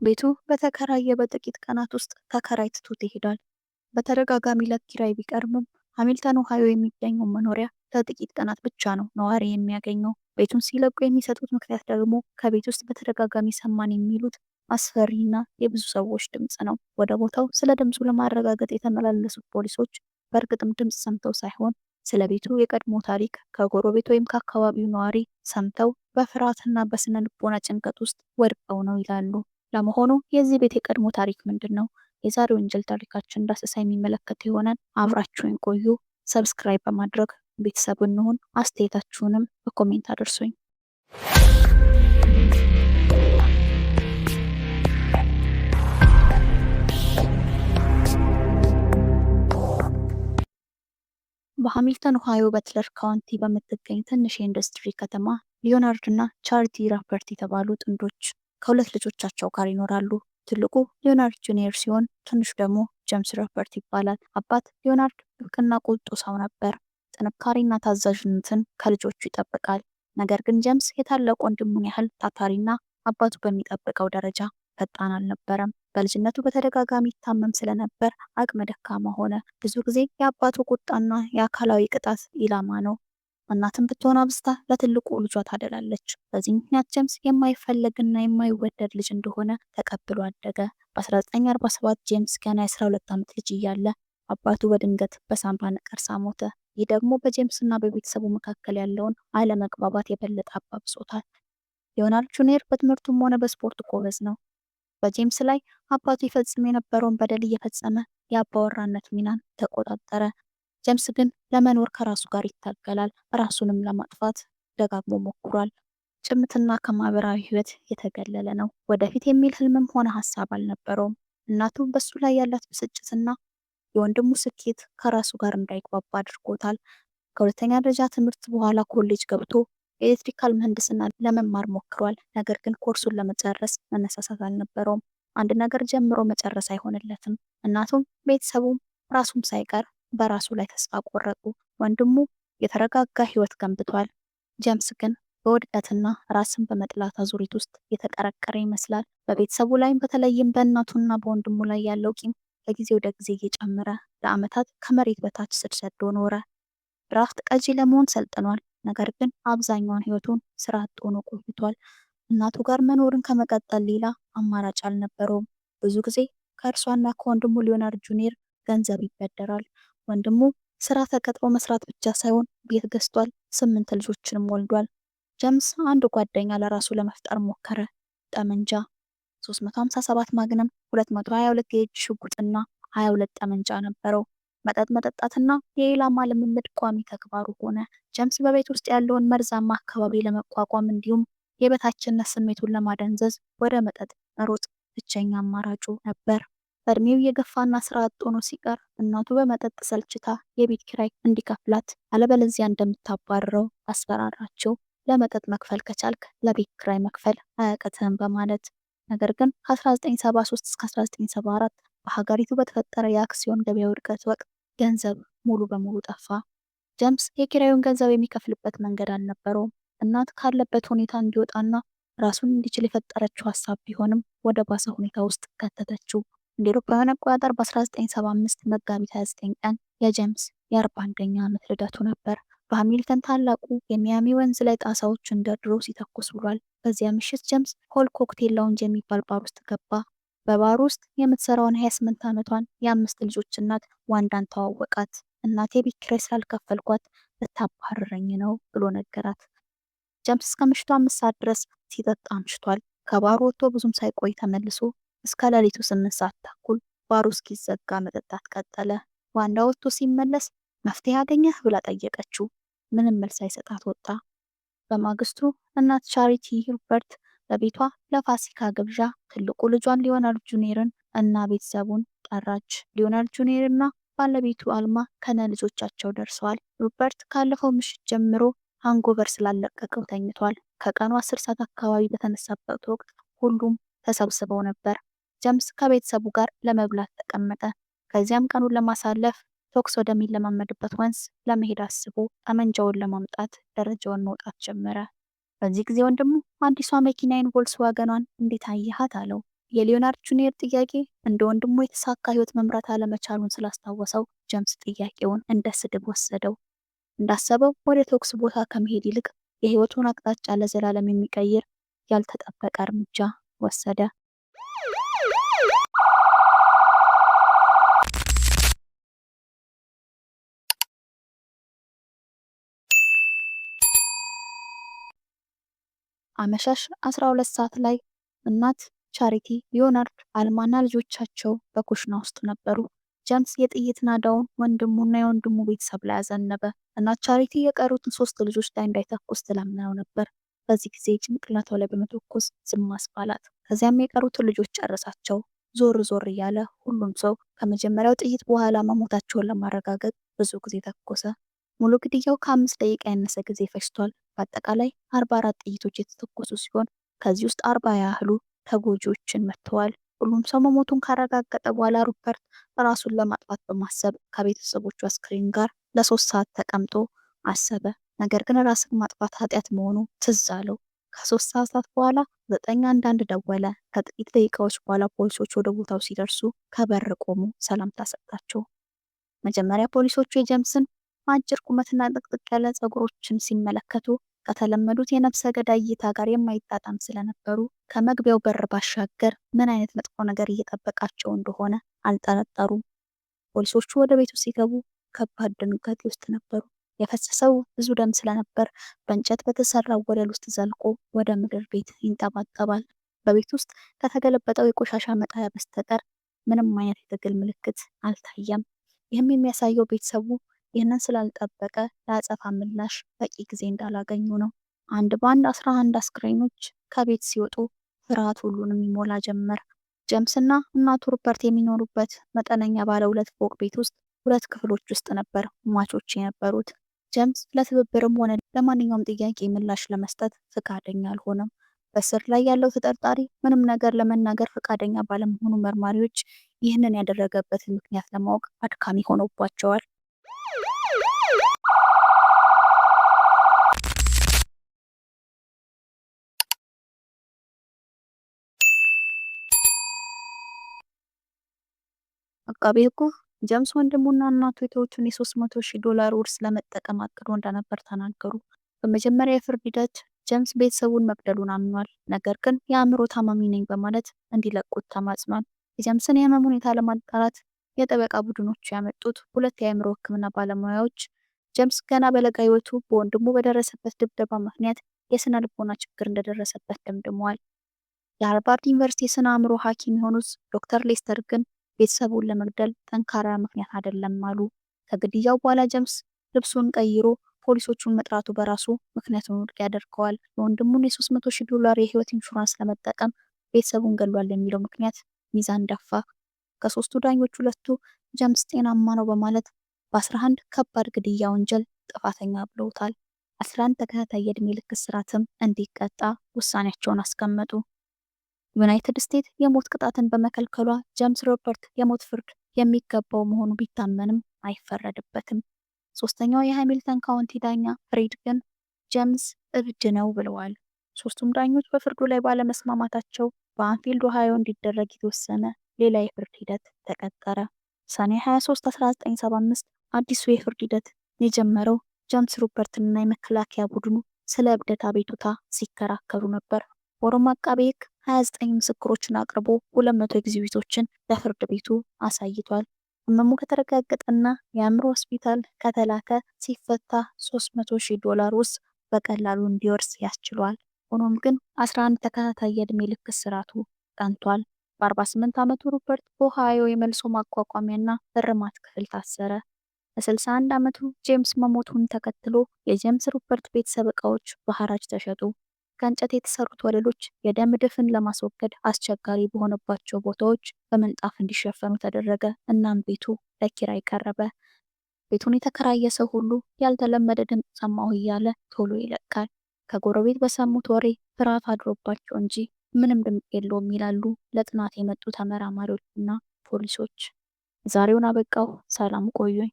ቤቱ በተከራየ በጥቂት ቀናት ውስጥ ተከራይ ትቶት ይሄዳል። በተደጋጋሚ ለኪራይ ቢቀርብም ሃሚልተን ኦሃዮ የሚገኘው መኖሪያ ለጥቂት ቀናት ብቻ ነው ነዋሪ የሚያገኘው። ቤቱን ሲለቁ የሚሰጡት ምክንያት ደግሞ ከቤት ውስጥ በተደጋጋሚ ሰማን የሚሉት አስፈሪና የብዙ ሰዎች ድምፅ ነው። ወደ ቦታው ስለ ድምፁ ለማረጋገጥ የተመላለሱት ፖሊሶች በእርግጥም ድምፅ ሰምተው ሳይሆን ስለ ቤቱ የቀድሞ ታሪክ ከጎረቤት ወይም ከአካባቢው ነዋሪ ሰምተው በፍርሃትና በስነ ልቦና ጭንቀት ውስጥ ወድቀው ነው ይላሉ። ለመሆኑ የዚህ ቤት የቀድሞ ታሪክ ምንድን ነው? የዛሬ ወንጀል ታሪካችን ዳሰሳ የሚመለከት ይሆናል። አብራችሁን ቆዩ። ሰብስክራይብ በማድረግ ቤተሰብ እንሁን። አስተያየታችሁንም በኮሜንት አድርሱኝ። በሃሚልተን ኦሃዮ በትለር ካውንቲ በምትገኝ ትንሽ የኢንዱስትሪ ከተማ ሊዮናርድ እና ቻሪቲ ራፐርት የተባሉ ጥንዶች ከሁለት ልጆቻቸው ጋር ይኖራሉ። ትልቁ ሊዮናርድ ጁኒየር ሲሆን ትንሹ ደግሞ ጄምስ ራፐርት ይባላል። አባት ሊዮናርድ ጥብቅና ቁጡ ሰው ነበር። ጥንካሬና ታዛዥነትን ከልጆቹ ይጠብቃል። ነገር ግን ጄምስ የታላቅ ወንድሙን ያህል ታታሪና አባቱ በሚጠብቀው ደረጃ ፈጣን አልነበረም። በልጅነቱ በተደጋጋሚ ይታመም ስለነበር አቅመ ደካማ ሆነ። ብዙ ጊዜ የአባቱ ቁጣና የአካላዊ ቅጣት ኢላማ ነው። እናትም ብትሆን አብዝታ ለትልቁ ልጇ ታደላለች። በዚህ ምክንያት ጄምስ የማይፈለግና የማይወደድ ልጅ እንደሆነ ተቀብሎ አደገ። በ1947 ጄምስ ገና የ12 ዓመት ልጅ እያለ አባቱ በድንገት በሳምባ ነቀርሳ ሞተ። ይህ ደግሞ በጄምስና በቤተሰቡ መካከል ያለውን አለመግባባት የበለጠ አባብሶታል። ሊዮናርድ ጁኒየር በትምህርቱም ሆነ በስፖርት ጎበዝ ነው። በጄምስ ላይ አባቱ ይፈጽም የነበረውን በደል እየፈጸመ የአባወራነት ሚናን ተቆጣጠረ። ጄምስ ግን ለመኖር ከራሱ ጋር ይታገላል። ራሱንም ለማጥፋት ደጋግሞ ሞክሯል። ጭምትና ከማህበራዊ ህይወት የተገለለ ነው። ወደፊት የሚል ህልምም ሆነ ሀሳብ አልነበረውም። እናቱ በሱ ላይ ያላት ብስጭትና የወንድሙ ስኬት ከራሱ ጋር እንዳይግባባ አድርጎታል። ከሁለተኛ ደረጃ ትምህርት በኋላ ኮሌጅ ገብቶ የኤሌክትሪካል ምህንድስና ለመማር ሞክሯል። ነገር ግን ኮርሱን ለመጨረስ መነሳሳት አልነበረውም። አንድ ነገር ጀምሮ መጨረስ አይሆንለትም። እናቱም ቤተሰቡም ራሱም ሳይቀር በራሱ ላይ ተስፋ ቆረጡ። ወንድሙ የተረጋጋ ህይወት ገንብቷል። ጄምስ ግን በውድቀትና ራስን በመጥላት አዙሪት ውስጥ የተቀረቀረ ይመስላል። በቤተሰቡ ላይም በተለይም በእናቱና በወንድሙ ላይ ያለው ቂም ከጊዜ ወደ ጊዜ እየጨመረ ለዓመታት ከመሬት በታች ስር ሰዶ ኖረ። ድራፍት ቀጂ ለመሆን ሰልጥኗል። ነገር ግን አብዛኛውን ህይወቱን ስራ አጥ ሆኖ ቆይቷል። እናቱ ጋር መኖርን ከመቀጠል ሌላ አማራጭ አልነበረውም። ብዙ ጊዜ ከእርሷና ከወንድሙ ሊዮናርድ ጁኒየር ገንዘብ ይበደራል። ወንድሙ ስራ ተቀጥሮ መስራት ብቻ ሳይሆን ቤት ገዝቷል። 8 ልጆችንም ወልዷል። ጄምስ አንድ ጓደኛ ለራሱ ለመፍጠር ሞከረ። ጠመንጃ፣ 357 ማግነም፣ 222 የእጅ ሽጉጥና 22 ጠመንጃ ነበረው። መጠጥ መጠጣትና የኢላማ ልምምድ ቋሚ ተግባሩ ሆነ። ጄምስ በቤት ውስጥ ያለውን መርዛማ አካባቢ ለመቋቋም እንዲሁም የበታችነት ስሜቱን ለማደንዘዝ ወደ መጠጥ መሮጥ ብቸኛ አማራጩ ነበር። በእድሜው የገፋና ስራ አጥ ሆኖ ሲቀር እናቱ በመጠጥ ሰልችታ የቤት ኪራይ እንዲከፍላት አለበለዚያ እንደምታባርረው አስፈራራቸው። ለመጠጥ መክፈል ከቻልክ ለቤት ኪራይ መክፈል አያቅትህም በማለት። ነገር ግን ከ1973 እስከ 1974 በሀገሪቱ በተፈጠረ የአክሲዮን ገበያ ውድቀት ወቅት ገንዘብ ሙሉ በሙሉ ጠፋ። ጄምስ የኪራዩን ገንዘብ የሚከፍልበት መንገድ አልነበረውም። እናት ካለበት ሁኔታ እንዲወጣና ራሱን እንዲችል የፈጠረችው ሀሳብ ቢሆንም ወደ ባሰ ሁኔታ ውስጥ ከተተችው። እንደ አውሮፓውያን አቆጣጠር በ1975 መጋቢት 29 ቀን የጄምስ የ41ኛ ዓመት ልደቱ ነበር። በሃሚልተን ታላቁ የሚያሚ ወንዝ ላይ ጣሳዎች እንደ ድሮ ሲተኩስ ብሏል። በዚያ ምሽት ጄምስ ሆል ኮክቴል ላውንጅ የሚባል ባር ውስጥ ገባ። በባሩ ውስጥ የምትሰራውን 28 ዓመቷን የ5 ልጆች እናት ዋንዳን ተዋወቃት። እናቴ ቤት ኪራይ ስላልከፈልኳት ልታባርረኝ ነው ብሎ ነገራት። ጄምስ እስከ ምሽቱ 5 ሰዓት ድረስ ሲጠጣ አምሽቷል። ከባሩ ወጥቶ ብዙም ሳይቆይ ተመልሶ እስከ ሌሊቱ 8 ሰዓት ተኩል ባሩ እስኪዘጋ መጠጣት ቀጠለ። ዋንዳ ወጥቶ ሲመለስ መፍትሄ አገኘህ ብላ ጠየቀችው። ምንም መልስ ሳይሰጣት ወጣ። በማግስቱ እናት ቻሪቲ ሩፐርት በቤቷ ለፋሲካ ግብዣ ትልቁ ልጇን ሊዮናርድ ጁኒየርን እና ቤተሰቡን ጠራች። ሊዮናርድ ጁኒየር እና ባለቤቱ አልማ ከነ ልጆቻቸው ደርሰዋል። ሩፐርት ካለፈው ምሽት ጀምሮ ሃንጎቨር ስላለቀቀው ተኝቷል። ከቀኑ 10 ሰዓት አካባቢ በተነሳበት ወቅት ሁሉም ተሰብስበው ነበር። ጄምስ ከቤተሰቡ ጋር ለመብላት ተቀመጠ። ከዚያም ቀኑን ለማሳለፍ ቶክስ ወደሚለማመድበት ወንዝ ለመሄድ አስቦ ጠመንጃውን ለማምጣት ደረጃውን መውጣት ጀመረ። በዚህ ጊዜ ወንድሙ አዲሷ መኪናዬን ቮልክስዋገኗን እንዴት አየሃት አለው። የሊዮናርድ ጁኒየር ጥያቄ እንደ ወንድሙ የተሳካ ህይወት መምራት አለመቻሉን ስላስታወሰው ጀምስ ጥያቄውን እንደ ስድብ ወሰደው። እንዳሰበው ወደ ቶክስ ቦታ ከመሄድ ይልቅ የህይወቱን አቅጣጫ ለዘላለም የሚቀይር ያልተጠበቀ እርምጃ ወሰደ። አመሻሽ 12 ሰዓት ላይ እናት ቻሪቲ፣ ሊዮናርድ፣ አልማና ልጆቻቸው በኩሽና ውስጥ ነበሩ። ጀምስ የጥይት ናዳውን ወንድሙና የወንድሙ ቤተሰብ ላይ አዘነበ። እናት ቻሪቲ የቀሩትን 3 ልጆች ላይ እንዳይተኩስ ትለምነው ነበር። በዚህ ጊዜ ጭንቅላቷ ላይ በመተኮስ ዝም አስባላት። ከዚያም የቀሩትን ልጆች ጨረሳቸው። ዞር ዞር እያለ ሁሉም ሰው ከመጀመሪያው ጥይት በኋላ መሞታቸውን ለማረጋገጥ ብዙ ጊዜ ተኮሰ። ሙሉ ግድያው ከ5 ደቂቃ ያነሰ ጊዜ ፈጅቷል። በአጠቃላይ 44 ጥይቶች የተተኮሱ ሲሆን ከዚህ ውስጥ 40 ያህሉ ተጎጂዎችን መትተዋል። ሁሉም ሰው መሞቱን ካረጋገጠ በኋላ ሩፐርት ራሱን ለማጥፋት በማሰብ ከቤተሰቦቹ አስክሬን ጋር ለ3 ሰዓት ተቀምጦ አሰበ። ነገር ግን ራስን ማጥፋት ኃጢአት መሆኑ ትዝ አለው። ከ3 ሰዓታት በኋላ 911 ደወለ። ከጥቂት ደቂቃዎች በኋላ ፖሊሶች ወደ ቦታው ሲደርሱ ከበር ቆሙ፣ ሰላምታ ሰጣቸው። መጀመሪያ ፖሊሶቹ የጀምስን አጭር ቁመትና ጥቅጥቅ ያለ ፀጉሮችን ሲመለከቱ ከተለመዱት የነፍሰ ገዳይ እይታ ጋር የማይጣጣም ስለነበሩ ከመግቢያው በር ባሻገር ምን አይነት መጥፎ ነገር እየጠበቃቸው እንደሆነ አልጠረጠሩም። ፖሊሶቹ ወደ ቤቱ ሲገቡ ከባድ ድንጋጤ ውስጥ ነበሩ። የፈሰሰው ብዙ ደም ስለነበር በእንጨት በተሰራው ወለል ውስጥ ዘልቆ ወደ ምድር ቤት ይንጠባጠባል። በቤት ውስጥ ከተገለበጠው የቆሻሻ መጣያ በስተቀር ምንም አይነት የትግል ምልክት አልታየም። ይህም የሚያሳየው ቤተሰቡ ይህንን ስላልጠበቀ ለአጸፋ ምላሽ በቂ ጊዜ እንዳላገኙ ነው። አንድ በአንድ 11 አስክሬኖች ከቤት ሲወጡ ፍርሃት ሁሉንም ይሞላ ጀመር። ጀምስና እናቱ ሩፐርት የሚኖሩበት መጠነኛ ባለ 2 ፎቅ ቤት ውስጥ 2 ክፍሎች ውስጥ ነበር ሟቾች የነበሩት። ጀምስ ለትብብርም ሆነ ለማንኛውም ጥያቄ ምላሽ ለመስጠት ፈቃደኛ አልሆነም። በስር ላይ ያለው ተጠርጣሪ ምንም ነገር ለመናገር ፈቃደኛ ባለመሆኑ መርማሪዎች ይህንን ያደረገበትን ምክንያት ለማወቅ አድካሚ ሆኖባቸዋል። አቃቤ ሕጉ ጀምስ ወንድሙና እናቱ የተውትን $300,000 ውርስ ለመጠቀም አቅዶ እንደነበር ተናገሩ። በመጀመሪያ የፍርድ ሂደት ጀምስ ቤተሰቡን መግደሉን አምኗል። ነገር ግን የአእምሮ ታማሚ ነኝ በማለት እንዲለቁት ተማጽኗል። የጀምስን የህመም ሁኔታ ለማጣራት የጠበቃ ቡድኖቹ ያመጡት 2 የአእምሮ ሕክምና ባለሙያዎች ጀምስ ገና በለጋ ህይወቱ በወንድሙ በደረሰበት ድብደባ ምክንያት የስነ ልቦና ችግር እንደደረሰበት ደምድመዋል። የሃርቫርድ ዩኒቨርሲቲ የስነ አእምሮ ሐኪም የሆኑት ዶክተር ሌስተር ግን ቤተሰቡን ለመግደል ጠንካራ ምክንያት አይደለም አሉ። ከግድያው በኋላ ጀምስ ልብሱን ቀይሮ ፖሊሶቹን መጥራቱ በራሱ ምክንያቱን ውድቅ ያደርገዋል። የወንድሙን $300,000 የህይወት ኢንሹራንስ ለመጠቀም ቤተሰቡን ገሏል የሚለው ምክንያት ሚዛን ደፋ። ከ3ቱ ዳኞች 2ቱ ጀምስ ጤናማ ነው በማለት በ11 ከባድ ግድያ ወንጀል ጥፋተኛ ብለውታል። 11 ተከታታይ የዕድሜ ልክ እስራትም እንዲቀጣ ውሳኔያቸውን አስቀመጡ። ዩናይትድ ስቴትስ የሞት ቅጣትን በመከልከሏ ጀምስ ሮበርት የሞት ፍርድ የሚገባው መሆኑ ቢታመንም አይፈረድበትም። ሶስተኛው የሃሚልተን ካውንቲ ዳኛ ፍሬድ ግን ጀምስ እብድ ነው ብለዋል። ሶስቱም ዳኞች በፍርዱ ላይ ባለመስማማታቸው በአንፊልድ ኦሃዮ እንዲደረግ የተወሰነ ሌላ የፍርድ ሂደት ተቀጠረ። ሰኔ 23 1975 አዲሱ የፍርድ ሂደት የጀመረው ጀምስ ሮበርትንና የመከላከያ ቡድኑ ስለ እብደት አቤቱታ ሲከራከሩ ነበር። ፎረም አቃቤ ሕግ 29 ምስክሮችን አቅርቦ 200 ኤግዚቢቶችን ለፍርድ ቤቱ አሳይቷል። ህመሙ ከተረጋገጠና የአእምሮ ሆስፒታል ከተላከ ሲፈታ $300,000 ውስጥ በቀላሉ እንዲወርስ ያስችሏል። ሆኖም ግን 11 ተከታታይ የዕድሜ ልክ እስራቱ ቀንቷል። በ48 ዓመቱ ሩፐርት በኦሃዮ የመልሶ ማቋቋሚያና እርማት ክፍል ታሰረ። በ61 ዓመቱ ጄምስ መሞቱን ተከትሎ የጄምስ ሩፐርት ቤተሰብ ዕቃዎች በሐራጅ ተሸጡ። ከእንጨት የተሰሩት ወለሎች የደም ድፍን ለማስወገድ አስቸጋሪ በሆነባቸው ቦታዎች በምንጣፍ እንዲሸፈኑ ተደረገ። እናም ቤቱ ለኪራይ ቀረበ። ቤቱን የተከራየ ሰው ሁሉ ያልተለመደ ድምፅ ሰማሁ እያለ ቶሎ ይለቃል። ከጎረቤት በሰሙት ወሬ ፍርሃት አድሮባቸው እንጂ ምንም ድምፅ የለውም ይላሉ ለጥናት የመጡ ተመራማሪዎችና ፖሊሶች። ዛሬውን አበቃው። ሰላም ቆዩኝ።